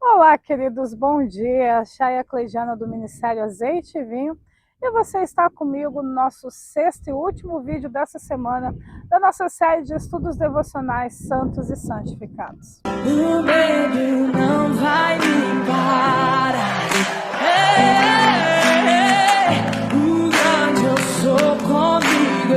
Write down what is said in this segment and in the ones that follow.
Olá, queridos, bom dia. Chaia Cleidiana do Ministério Azeite e Vinho. E você está comigo no nosso sexto e último vídeo dessa semana da nossa série de estudos devocionais santos e santificados. O medo não vai me parar. O grande eu sou comigo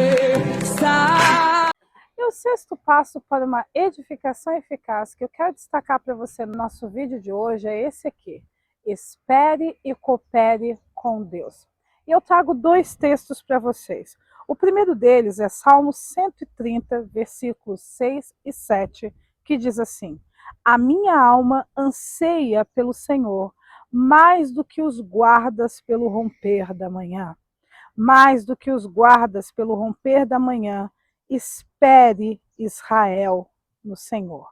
está. E o sexto passo para uma edificação eficaz que eu quero destacar para você no nosso vídeo de hoje é esse aqui. Espere e coopere com Deus. E eu trago dois textos para vocês. O primeiro deles é Salmo 130, versículos 6 e 7, que diz assim: A minha alma anseia pelo Senhor, mais do que os guardas pelo romper da manhã. Mais do que os guardas pelo romper da manhã, espere Israel no Senhor.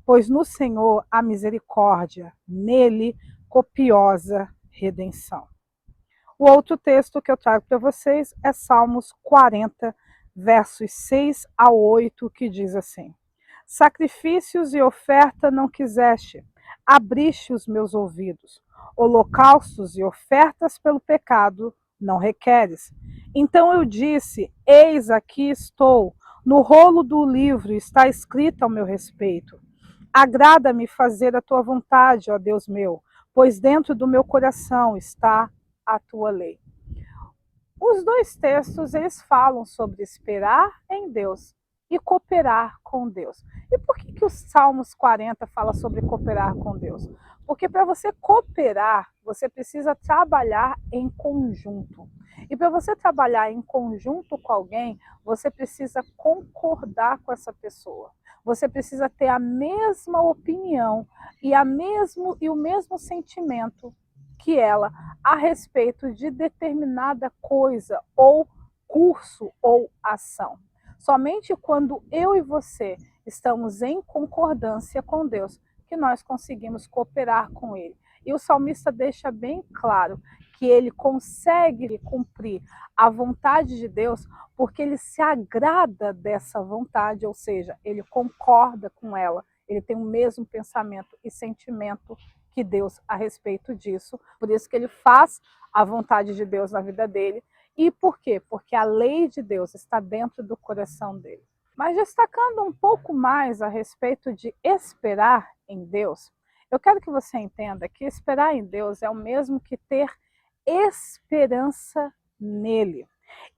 Pois no Senhor há misericórdia, nele copiosa redenção. O outro texto que eu trago para vocês é Salmos 40, versos 6 a 8, que diz assim: Sacrifícios e oferta não quiseste, abriste os meus ouvidos. Holocaustos e ofertas pelo pecado não requeres. Então eu disse: Eis aqui estou, no rolo do livro está escrito ao meu respeito. Agrada-me fazer a tua vontade, ó Deus meu, pois dentro do meu coração está a tua lei. Os dois textos, eles falam sobre esperar em Deus e cooperar com Deus. E por que o Salmos 40 fala sobre cooperar com Deus? Porque para você cooperar, você precisa trabalhar em conjunto. E para você trabalhar em conjunto com alguém, você precisa concordar com essa pessoa. Você precisa ter a mesma opinião e o mesmo sentimento que ela a respeito de determinada coisa ou curso ou ação. Somente quando eu e você estamos em concordância com Deus que nós conseguimos cooperar com Ele. E o salmista deixa bem claro que ele consegue cumprir a vontade de Deus porque ele se agrada dessa vontade, ou seja, ele concorda com ela, ele tem o mesmo pensamento e sentimento que Deus a respeito disso. Por isso que ele faz a vontade de Deus na vida dele. E por quê? Porque a lei de Deus está dentro do coração dele. Mas destacando um pouco mais a respeito de esperar em Deus, eu quero que você entenda que esperar em Deus é o mesmo que ter esperança nele.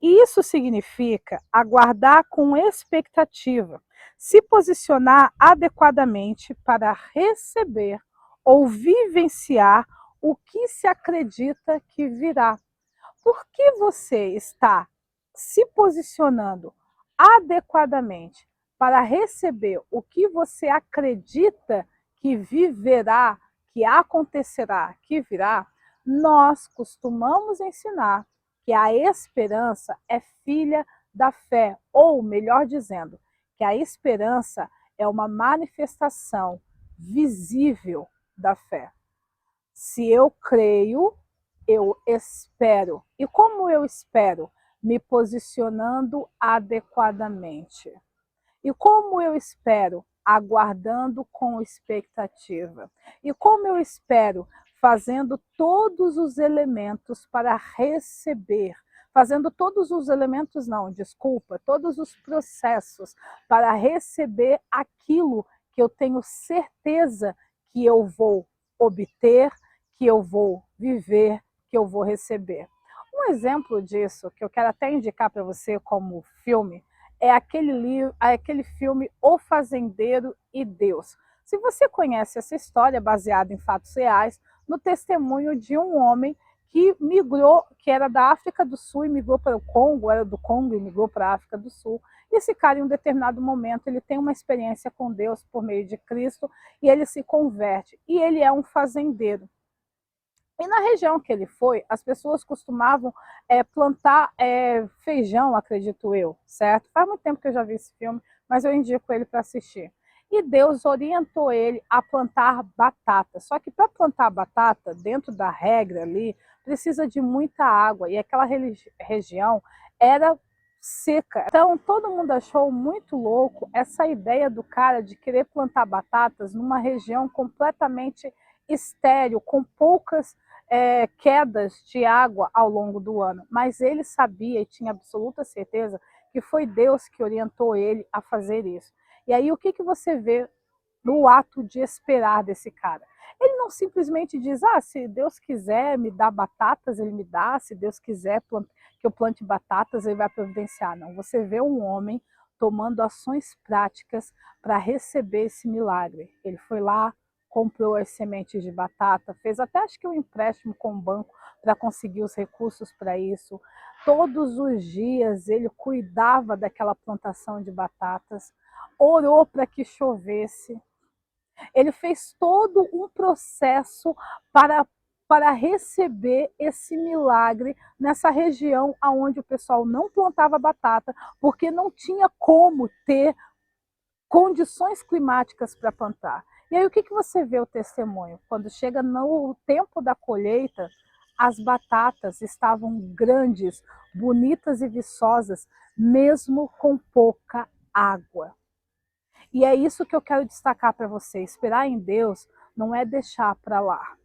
E isso significa aguardar com expectativa, se posicionar adequadamente para receber ou vivenciar o que se acredita que virá. Por que você está se posicionando adequadamente para receber o que você acredita que viverá, que acontecerá, que virá? Nós costumamos ensinar que a esperança é filha da fé, ou melhor dizendo, que a esperança é uma manifestação visível da fé. Se eu creio, eu espero. E como eu espero? Me posicionando adequadamente. E como eu espero? Aguardando com expectativa. E como eu espero? Fazendo todos os elementos para receber. Fazendo todos os elementos, não, desculpa, todos os processos para receber aquilo que eu tenho certeza que eu vou obter, que eu vou viver, que eu vou receber. Um exemplo disso, que eu quero até indicar para você como filme, é aquele filme O Fazendeiro e Deus. Se você conhece essa história baseada em fatos reais, no testemunho de um homem que migrou, que era da África do Sul e migrou para o Congo, era do Congo e migrou para a África do Sul. E esse cara, em um determinado momento, ele tem uma experiência com Deus por meio de Cristo e ele se converte. E ele é um fazendeiro. E na região que ele foi, as pessoas costumavam plantar feijão, acredito eu, certo? Faz muito tempo que eu já vi esse filme, mas eu indico ele para assistir. E Deus orientou ele a plantar batata. Só que para plantar batata, dentro da regra ali, precisa de muita água. E aquela região era seca. Então todo mundo achou muito louco essa ideia do cara de querer plantar batatas numa região completamente estéril, com poucas quedas de água ao longo do ano. Mas ele sabia e tinha absoluta certeza que foi Deus que orientou ele a fazer isso. E aí o que você vê no ato de esperar desse cara? Ele não simplesmente diz, se Deus quiser me dar batatas, ele me dá, se Deus quiser que eu plante batatas, ele vai providenciar. Não, você vê um homem tomando ações práticas para receber esse milagre. Ele foi lá, comprou as sementes de batata, fez até acho que um empréstimo com o banco para conseguir os recursos para isso. Todos os dias ele cuidava daquela plantação de batatas, orou para que chovesse. Ele fez todo um processo para receber esse milagre nessa região onde o pessoal não plantava batata, porque não tinha como ter condições climáticas para plantar. E aí o que você vê o testemunho? Quando chega no tempo da colheita, as batatas estavam grandes, bonitas e viçosas, mesmo com pouca água. E é isso que eu quero destacar para você. Esperar em Deus não é deixar para lá.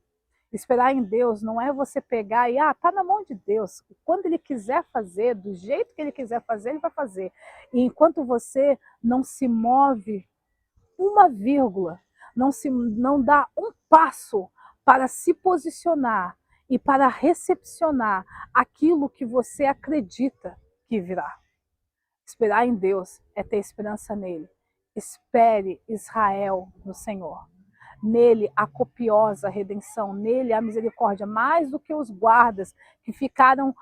Esperar em Deus não é você pegar e, tá na mão de Deus. Quando Ele quiser fazer, do jeito que Ele quiser fazer, Ele vai fazer. E enquanto você não se move uma vírgula, não dá um passo para se posicionar e para recepcionar aquilo que você acredita que virá. Esperar em Deus é ter esperança nele. Espere, Israel, no Senhor. Nele a copiosa redenção, nele a misericórdia, mais do que os guardas que ficaram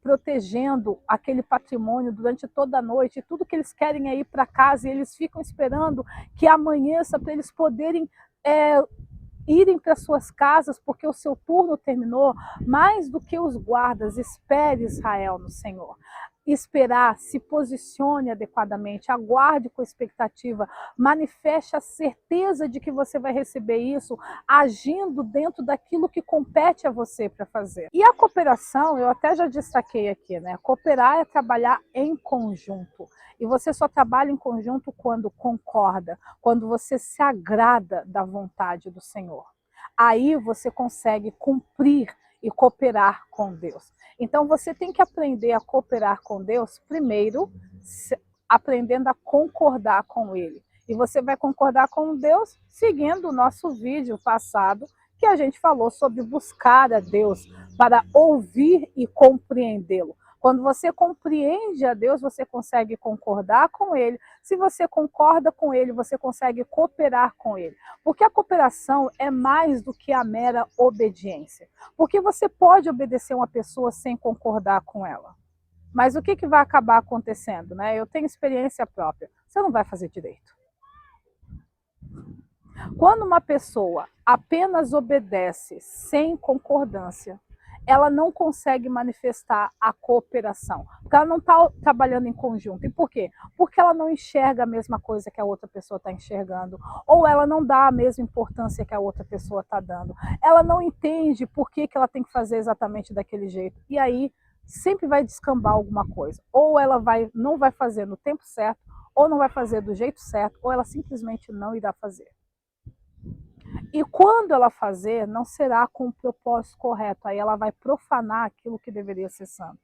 protegendo aquele patrimônio durante toda a noite. Tudo que eles querem é ir para casa e eles ficam esperando que amanheça para eles poderem irem para suas casas, porque o seu turno terminou. Mais do que os guardas, espere, Israel, no Senhor. Esperar, se posicione adequadamente, aguarde com expectativa, manifeste a certeza de que você vai receber isso, agindo dentro daquilo que compete a você para fazer. E a cooperação, eu até já destaquei aqui, né? Cooperar é trabalhar em conjunto. E você só trabalha em conjunto quando concorda, quando você se agrada da vontade do Senhor. Aí você consegue cumprir e cooperar com Deus. Então você tem que aprender a cooperar com Deus, primeiro aprendendo a concordar com Ele. E você vai concordar com Deus seguindo o nosso vídeo passado, que a gente falou sobre buscar a Deus para ouvir e compreendê-lo. Quando você compreende a Deus, você consegue concordar com Ele. Se você concorda com Ele, você consegue cooperar com Ele. Porque a cooperação é mais do que a mera obediência. Porque você pode obedecer uma pessoa sem concordar com ela. Mas o que vai acabar acontecendo, né? Eu tenho experiência própria. Você não vai fazer direito. Quando uma pessoa apenas obedece sem concordância, ela não consegue manifestar a cooperação, porque ela não está trabalhando em conjunto. E por quê? Porque ela não enxerga a mesma coisa que a outra pessoa está enxergando, ou ela não dá a mesma importância que a outra pessoa está dando. Ela não entende por que ela tem que fazer exatamente daquele jeito. E aí sempre vai descambar alguma coisa. Ou ela não vai fazer no tempo certo, ou não vai fazer do jeito certo, ou ela simplesmente não irá fazer. E quando ela fazer, não será com o propósito correto. Aí ela vai profanar aquilo que deveria ser santo.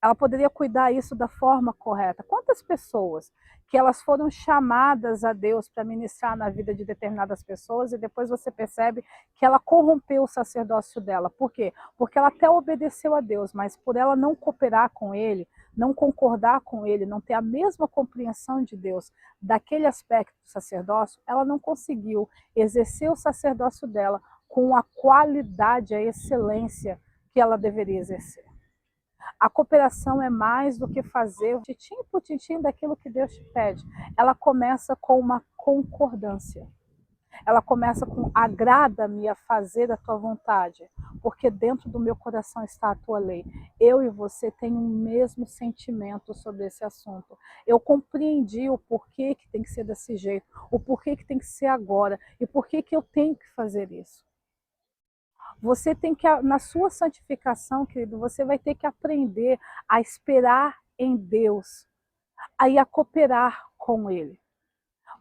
Ela poderia cuidar isso da forma correta. Quantas pessoas que elas foram chamadas a Deus para ministrar na vida de determinadas pessoas e depois você percebe que ela corrompeu o sacerdócio dela. Por quê? Porque ela até obedeceu a Deus, mas por ela não cooperar com Ele, não concordar com Ele, não ter a mesma compreensão de Deus daquele aspecto do sacerdócio, ela não conseguiu exercer o sacerdócio dela com a qualidade, a excelência que ela deveria exercer. A cooperação é mais do que fazer tintim por tintim daquilo que Deus te pede. Ela começa com uma concordância. Ela começa com agrada-me a fazer a tua vontade, porque dentro do meu coração está a tua lei. Eu e você temos o mesmo sentimento sobre esse assunto. Eu compreendi o porquê que tem que ser desse jeito, o porquê que tem que ser agora e porquê que eu tenho que fazer isso. Você tem que, na sua santificação, querido, você vai ter que aprender a esperar em Deus, a cooperar com Ele.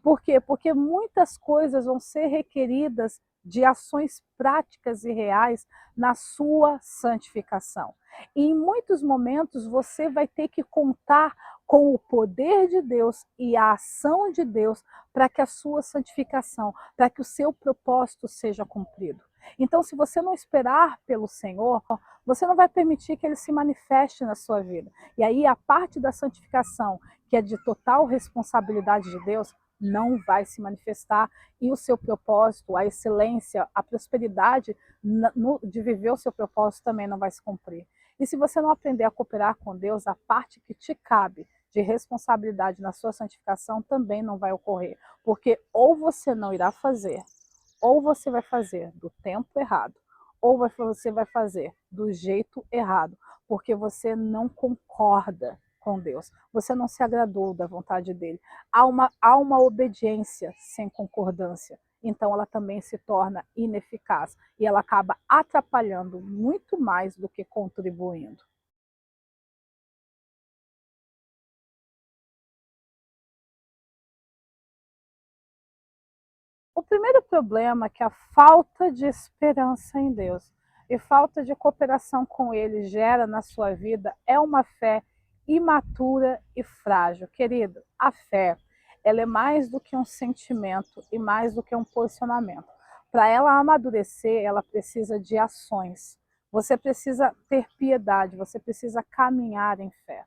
Por quê? Porque muitas coisas vão ser requeridas de ações práticas e reais na sua santificação. E em muitos momentos você vai ter que contar com o poder de Deus e a ação de Deus para que a sua santificação, para que o seu propósito seja cumprido. Então, se você não esperar pelo Senhor, você não vai permitir que Ele se manifeste na sua vida. E aí a parte da santificação, que é de total responsabilidade de Deus, não vai se manifestar e o seu propósito, a excelência, a prosperidade de viver o seu propósito também não vai se cumprir. E se você não aprender a cooperar com Deus, a parte que te cabe de responsabilidade na sua santificação também não vai ocorrer, porque ou você não irá fazer, ou você vai fazer do tempo errado, ou você vai fazer do jeito errado, porque você não concorda com Deus, você não se agradou da vontade dele. Há uma obediência sem concordância, então ela também se torna ineficaz e ela acaba atrapalhando muito mais do que contribuindo. O primeiro problema é que a falta de esperança em Deus e falta de cooperação com Ele gera na sua vida é uma fé imatura e frágil. Querido, a fé, ela é mais do que um sentimento e mais do que um posicionamento. Para ela amadurecer, ela precisa de ações. Você precisa ter piedade, você precisa caminhar em fé.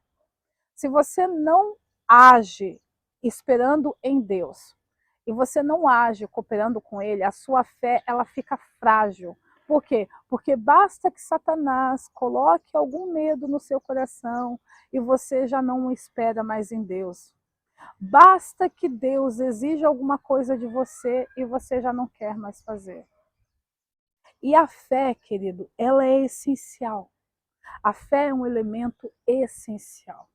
Se você não age esperando em Deus, e você não age cooperando com Ele, a sua fé ela fica frágil. Por quê? Porque basta que Satanás coloque algum medo no seu coração e você já não espera mais em Deus. Basta que Deus exija alguma coisa de você e você já não quer mais fazer. E a fé, querido, ela é essencial. A fé é um elemento essencial.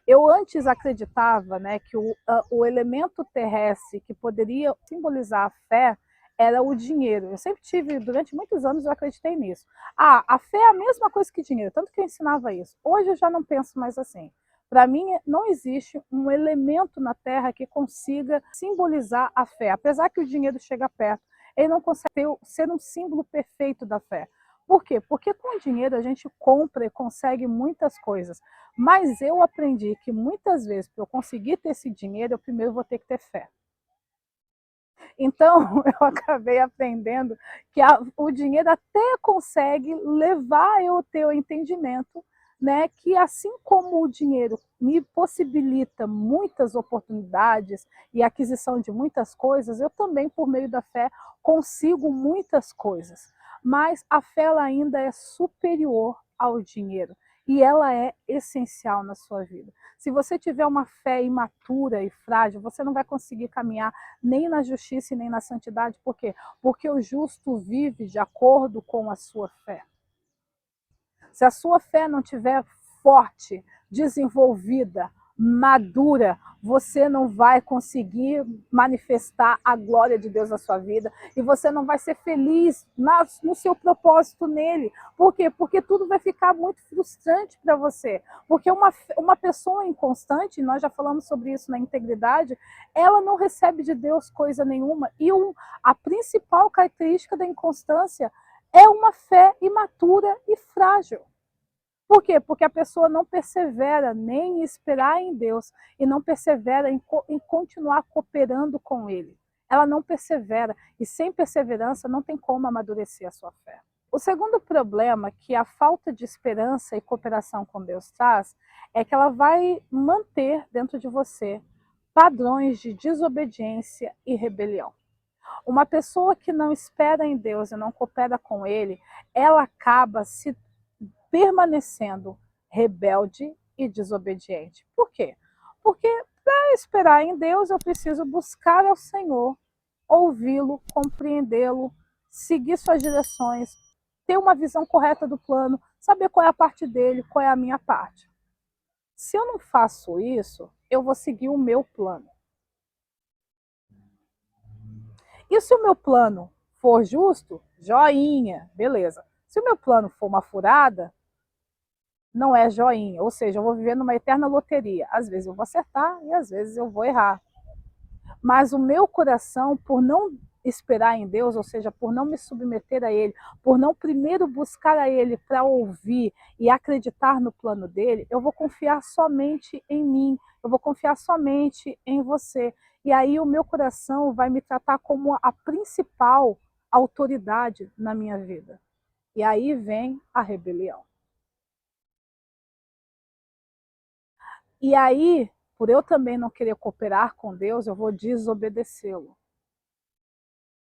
Eu antes acreditava, né, que o elemento terrestre que poderia simbolizar a fé era o dinheiro. Eu sempre tive, durante muitos anos eu acreditei nisso. A fé é a mesma coisa que dinheiro, tanto que eu ensinava isso. Hoje eu já não penso mais assim. Para mim, não existe um elemento na Terra que consiga simbolizar a fé. Apesar que o dinheiro chega perto, ele não consegue ser um símbolo perfeito da fé. Por quê? Porque com o dinheiro a gente compra e consegue muitas coisas. Mas eu aprendi que muitas vezes, para eu conseguir ter esse dinheiro, eu primeiro vou ter que ter fé. Então, eu acabei aprendendo que o dinheiro até consegue levar eu a ter o entendimento, né, que assim como o dinheiro me possibilita muitas oportunidades e aquisição de muitas coisas, eu também, por meio da fé, consigo muitas coisas. Mas a fé ela ainda é superior ao dinheiro e ela é essencial na sua vida. Se você tiver uma fé imatura e frágil, você não vai conseguir caminhar nem na justiça e nem na santidade. Por quê? Porque o justo vive de acordo com a sua fé. Se a sua fé não estiver forte, desenvolvida, madura, você não vai conseguir manifestar a glória de Deus na sua vida e você não vai ser feliz no seu propósito nele. Por quê? Porque tudo vai ficar muito frustrante para você. Porque uma pessoa inconstante, nós já falamos sobre isso na integridade, ela não recebe de Deus coisa nenhuma. E a principal característica da inconstância é uma fé imatura e frágil. Por quê? Porque a pessoa não persevera nem em esperar em Deus e não persevera em continuar cooperando com Ele. Ela não persevera e sem perseverança não tem como amadurecer a sua fé. O segundo problema que a falta de esperança e cooperação com Deus traz é que ela vai manter dentro de você padrões de desobediência e rebelião. Uma pessoa que não espera em Deus e não coopera com Ele, ela acaba se permanecendo rebelde e desobediente. Por quê? Porque para esperar em Deus eu preciso buscar ao Senhor, ouvi-lo, compreendê-lo, seguir suas direções, ter uma visão correta do plano, saber qual é a parte dele, qual é a minha parte. Se eu não faço isso, eu vou seguir o meu plano. E se o meu plano for justo, joinha, beleza. Se o meu plano for uma furada, não é joinha, ou seja, eu vou viver numa eterna loteria. Às vezes eu vou acertar e às vezes eu vou errar. Mas o meu coração, por não esperar em Deus, ou seja, por não me submeter a Ele, por não primeiro buscar a Ele para ouvir e acreditar no plano dele, eu vou confiar somente em mim, eu vou confiar somente em você. E aí o meu coração vai me tratar como a principal autoridade na minha vida. E aí vem a rebelião. E aí, por eu também não querer cooperar com Deus, eu vou desobedecê-lo.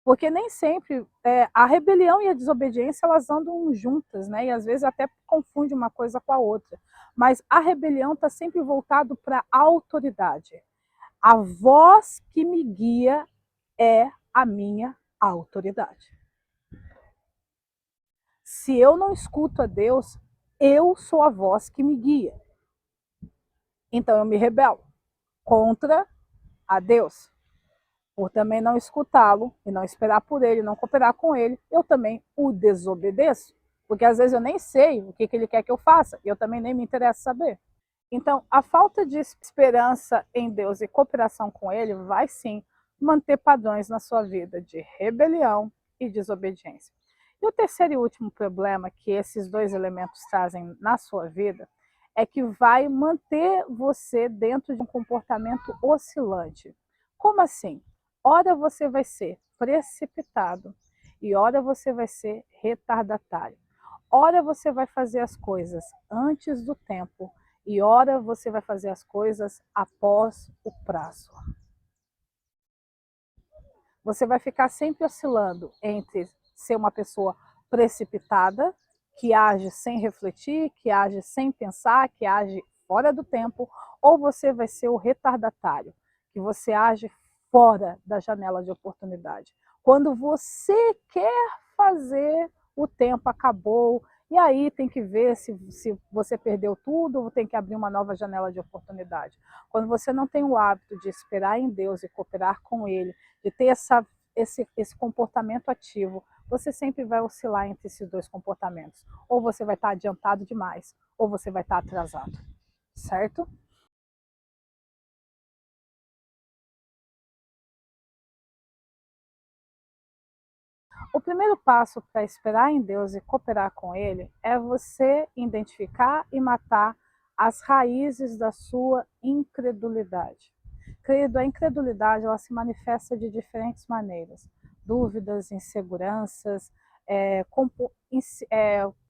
Porque nem sempre a rebelião e a desobediência elas andam juntas, né? E às vezes até confunde uma coisa com a outra. Mas a rebelião está sempre voltado para a autoridade. A voz que me guia é a minha autoridade. Se eu não escuto a Deus, eu sou a voz que me guia. Então eu me rebelo contra a Deus. Por também não escutá-lo e não esperar por ele, não cooperar com ele, eu também o desobedeço. Porque às vezes eu nem sei o que ele quer que eu faça, e eu também nem me interesso saber. Então, a falta de esperança em Deus e cooperação com ele vai sim manter padrões na sua vida de rebelião e desobediência. E o terceiro e último problema que esses dois elementos trazem na sua vida é que vai manter você dentro de um comportamento oscilante. Como assim? Ora você vai ser precipitado e ora você vai ser retardatário. Ora você vai fazer as coisas antes do tempo e ora você vai fazer as coisas após o prazo. Você vai ficar sempre oscilando entre ser uma pessoa precipitada, que age sem refletir, que age sem pensar, que age fora do tempo, ou você vai ser o retardatário, que você age fora da janela de oportunidade. Quando você quer fazer, o tempo acabou, e aí tem que ver se você perdeu tudo ou tem que abrir uma nova janela de oportunidade. Quando você não tem o hábito de esperar em Deus e cooperar com Ele, de ter esse comportamento ativo, você sempre vai oscilar entre esses dois comportamentos. Ou você vai estar adiantado demais, ou você vai estar atrasado, certo? O primeiro passo para esperar em Deus e cooperar com Ele é você identificar e matar as raízes da sua incredulidade. Querido, a incredulidade ela se manifesta de diferentes maneiras. Dúvidas, inseguranças,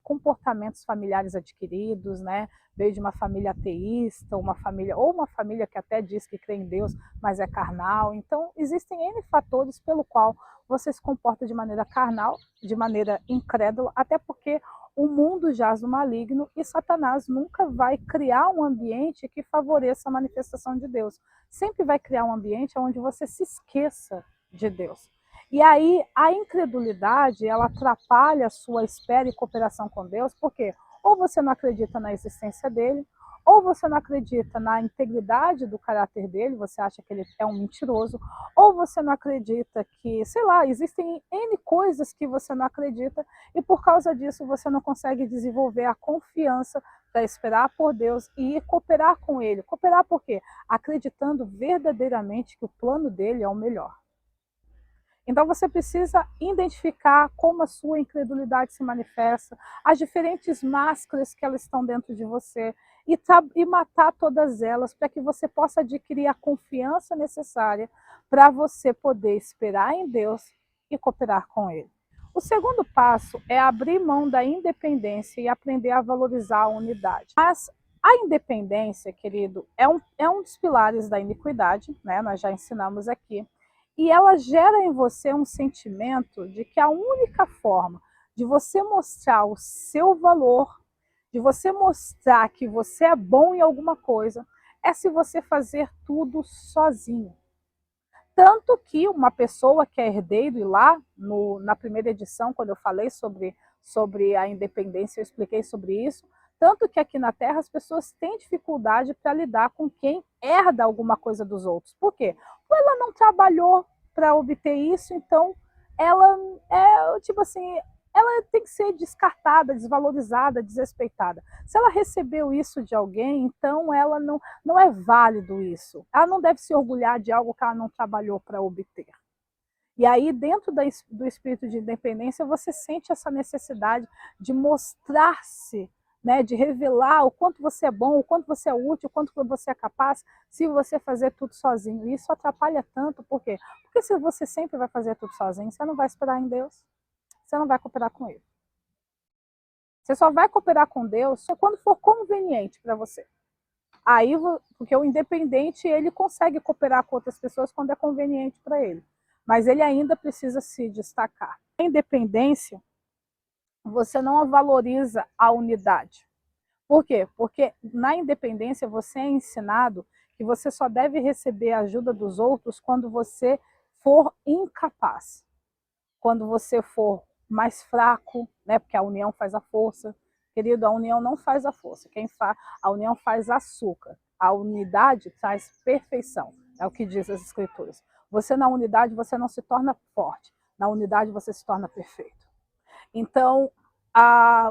comportamentos familiares adquiridos, né? Veio de uma família ateísta, ou uma família que até diz que crê em Deus, mas é carnal. Então, existem N fatores pelo qual você se comporta de maneira carnal, de maneira incrédula, até porque o mundo jaz no maligno e Satanás nunca vai criar um ambiente que favoreça a manifestação de Deus. Sempre vai criar um ambiente onde você se esqueça de Deus. E aí a incredulidade, ela atrapalha a sua espera e cooperação com Deus, porque ou você não acredita na existência dele, ou você não acredita na integridade do caráter dele, você acha que ele é um mentiroso, ou você não acredita que, sei lá, existem N coisas que você não acredita, e por causa disso você não consegue desenvolver a confiança para esperar por Deus e cooperar com ele. Cooperar por quê? Acreditando verdadeiramente que o plano dele é o melhor. Então você precisa identificar como a sua incredulidade se manifesta, as diferentes máscaras que elas estão dentro de você e matar todas elas para que você possa adquirir a confiança necessária para você poder esperar em Deus e cooperar com Ele. O segundo passo é abrir mão da independência e aprender a valorizar a unidade. Mas a independência, querido, é um dos pilares da iniquidade, né? Nós já ensinamos aqui. E ela gera em você um sentimento de que a única forma de você mostrar o seu valor, de você mostrar que você é bom em alguma coisa, é se você fazer tudo sozinho. Tanto que uma pessoa que é herdeiro, e lá na primeira edição, quando eu falei sobre a independência, eu expliquei sobre isso, tanto que aqui na Terra as pessoas têm dificuldade para lidar com quem herda alguma coisa dos outros. Por quê? Porque ela não trabalhou para obter isso, então ela é tipo assim, ela tem que ser descartada, desvalorizada, desrespeitada. Se ela recebeu isso de alguém, então ela não é válido isso. Ela não deve se orgulhar de algo que ela não trabalhou para obter. E aí, dentro do espírito de independência, você sente essa necessidade de mostrar-se, né, de revelar o quanto você é bom, o quanto você é útil, o quanto você é capaz, se você fazer tudo sozinho. E isso atrapalha tanto, por quê? Porque se você sempre vai fazer tudo sozinho, você não vai esperar em Deus, você não vai cooperar com Ele. Você só vai cooperar com Deus quando for conveniente para você. Aí, porque o independente, ele consegue cooperar com outras pessoas quando é conveniente para ele. Mas ele ainda precisa se destacar. A independência, você não valoriza a unidade. Por quê? Porque na independência você é ensinado que você só deve receber a ajuda dos outros quando você for incapaz. Quando você for mais fraco, né? Porque a união faz a força. Querido, a união não faz a força. A união faz açúcar. A unidade traz perfeição. É o que diz as Escrituras. Você na unidade, você não se torna forte. Na unidade, você se torna perfeito. Então,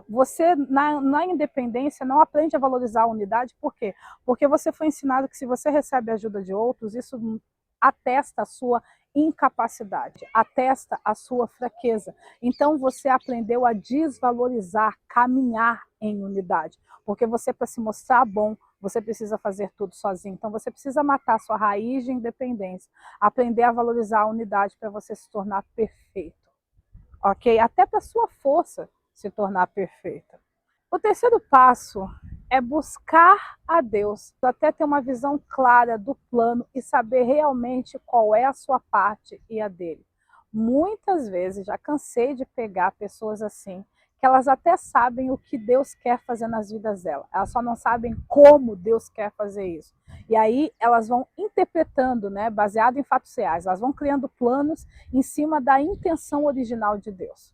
você na independência não aprende a valorizar a unidade. Por quê? Porque você foi ensinado que se você recebe a ajuda de outros, isso atesta a sua incapacidade, atesta a sua fraqueza. Então você aprendeu a desvalorizar, caminhar em unidade. Porque você, para se mostrar bom, você precisa fazer tudo sozinho. Então você precisa matar a sua raiz de independência, aprender a valorizar a unidade para você se tornar perfeito. Ok? Até para a sua força se tornar perfeita. O terceiro passo é buscar a Deus, até ter uma visão clara do plano e saber realmente qual é a sua parte e a dele. Muitas vezes, já cansei de pegar pessoas assim, que elas até sabem o que Deus quer fazer nas vidas delas, elas só não sabem como Deus quer fazer isso. E aí elas vão interpretando, né, baseado em fatos reais, elas vão criando planos em cima da intenção original de Deus.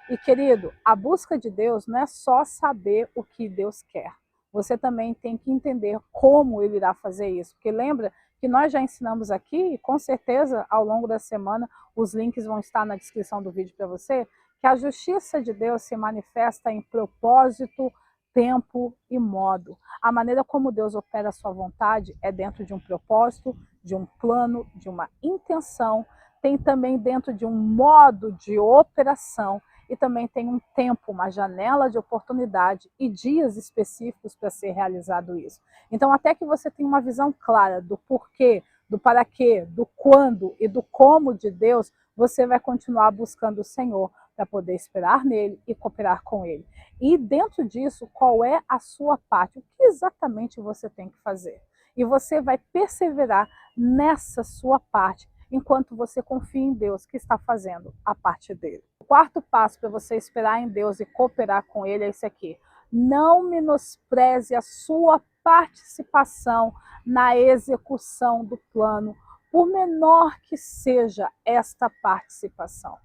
E querido, a busca de Deus não é só saber o que Deus quer. Você também tem que entender como Ele irá fazer isso. Porque lembra que nós já ensinamos aqui, e com certeza ao longo da semana os links vão estar na descrição do vídeo para você, que a justiça de Deus se manifesta em propósito, tempo e modo. A maneira como Deus opera a sua vontade é dentro de um propósito, de um plano, de uma intenção, tem também dentro de um modo de operação, e também tem um tempo, uma janela de oportunidade e dias específicos para ser realizado isso. Então, até que você tenha uma visão clara do porquê, do para quê, do quando e do como de Deus, você vai continuar buscando o Senhor para poder esperar nele e cooperar com ele. E dentro disso, qual é a sua parte? O que exatamente você tem que fazer? E você vai perseverar nessa sua parte, enquanto você confia em Deus que está fazendo a parte dele. O quarto passo para você esperar em Deus e cooperar com Ele é esse aqui. Não menospreze a sua participação na execução do plano, por menor que seja esta participação.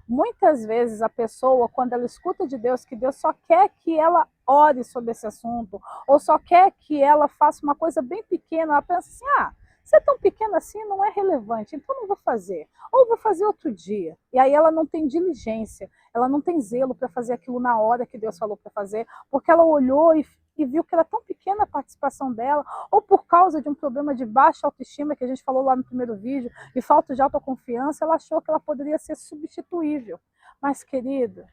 Muitas vezes a pessoa, quando ela escuta de Deus que Deus só quer que ela ore sobre esse assunto, ou só quer que ela faça uma coisa bem pequena, ela pensa assim, se é tão pequeno assim, não é relevante, então não vou fazer. Ou vou fazer outro dia. E aí ela não tem diligência, ela não tem zelo para fazer aquilo na hora que Deus falou para fazer, porque ela olhou e viu que era tão pequena a participação dela, ou por causa de um problema de baixa autoestima, que a gente falou lá no primeiro vídeo, e falta de autoconfiança, ela achou que ela poderia ser substituível. Mas, querida,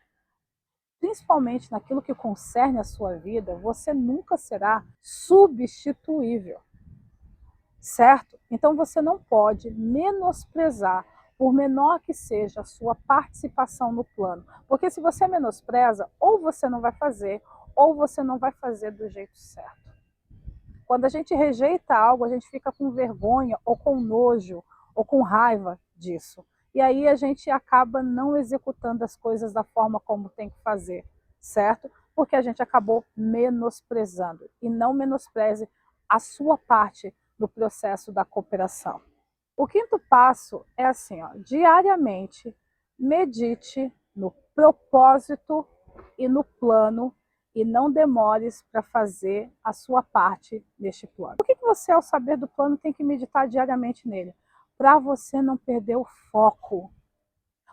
principalmente naquilo que concerne a sua vida, você nunca será substituível. Certo? Então você não pode menosprezar, por menor que seja a sua participação no plano. Porque se você menospreza, ou você não vai fazer, ou você não vai fazer do jeito certo. Quando a gente rejeita algo, a gente fica com vergonha, ou com nojo, ou com raiva disso. E aí a gente acaba não executando as coisas da forma como tem que fazer, certo? Porque a gente acabou menosprezando. E não menospreze a sua parte no processo da cooperação. O quinto passo é assim, diariamente medite no propósito e no plano e não demores para fazer a sua parte neste plano. Por que você, ao saber do plano, tem que meditar diariamente nele? Para você não perder o foco.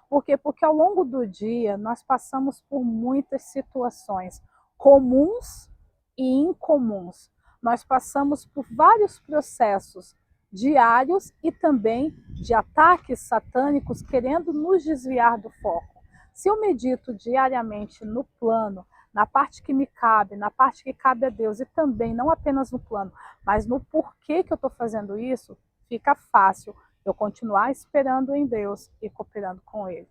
Por quê? Porque ao longo do dia nós passamos por muitas situações comuns e incomuns. Nós passamos por vários processos diários e também de ataques satânicos querendo nos desviar do foco. Se eu medito diariamente no plano, na parte que me cabe, na parte que cabe a Deus, e também não apenas no plano, mas no porquê que eu estou fazendo isso, fica fácil eu continuar esperando em Deus e cooperando com Ele.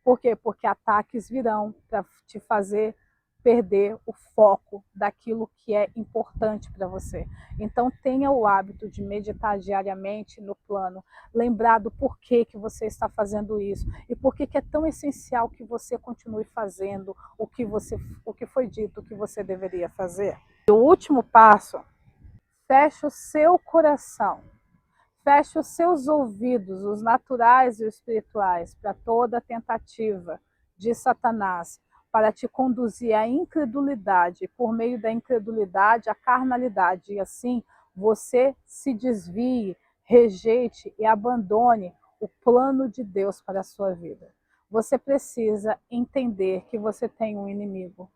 Por quê? Porque ataques virão para te fazer perder o foco daquilo que é importante para você. Então tenha o hábito de meditar diariamente no plano, lembrar do porquê que você está fazendo isso e por que é tão essencial que você continue fazendo o que foi dito que você deveria fazer. E o último passo, feche o seu coração. Feche os seus ouvidos, os naturais e os espirituais, para toda tentativa de Satanás, para te conduzir à incredulidade, e por meio da incredulidade, à carnalidade, e assim você se desvie, rejeite e abandone o plano de Deus para a sua vida. Você precisa entender que você tem um inimigo.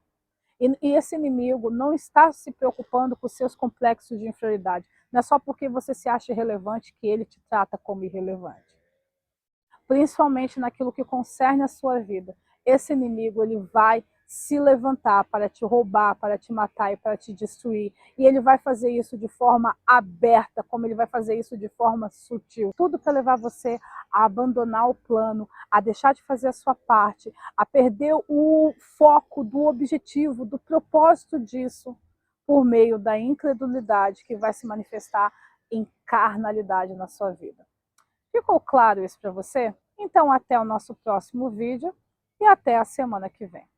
E esse inimigo não está se preocupando com os seus complexos de inferioridade. Não é só porque você se acha irrelevante que ele te trata como irrelevante. Principalmente naquilo que concerne a sua vida. Esse inimigo ele vai se levantar para te roubar, para te matar e para te destruir. E ele vai fazer isso de forma aberta, como ele vai fazer isso de forma sutil. Tudo para levar você a abandonar o plano, a deixar de fazer a sua parte, a perder o foco do objetivo, do propósito disso, por meio da incredulidade que vai se manifestar em carnalidade na sua vida. Ficou claro isso para você? Então até o nosso próximo vídeo e até a semana que vem.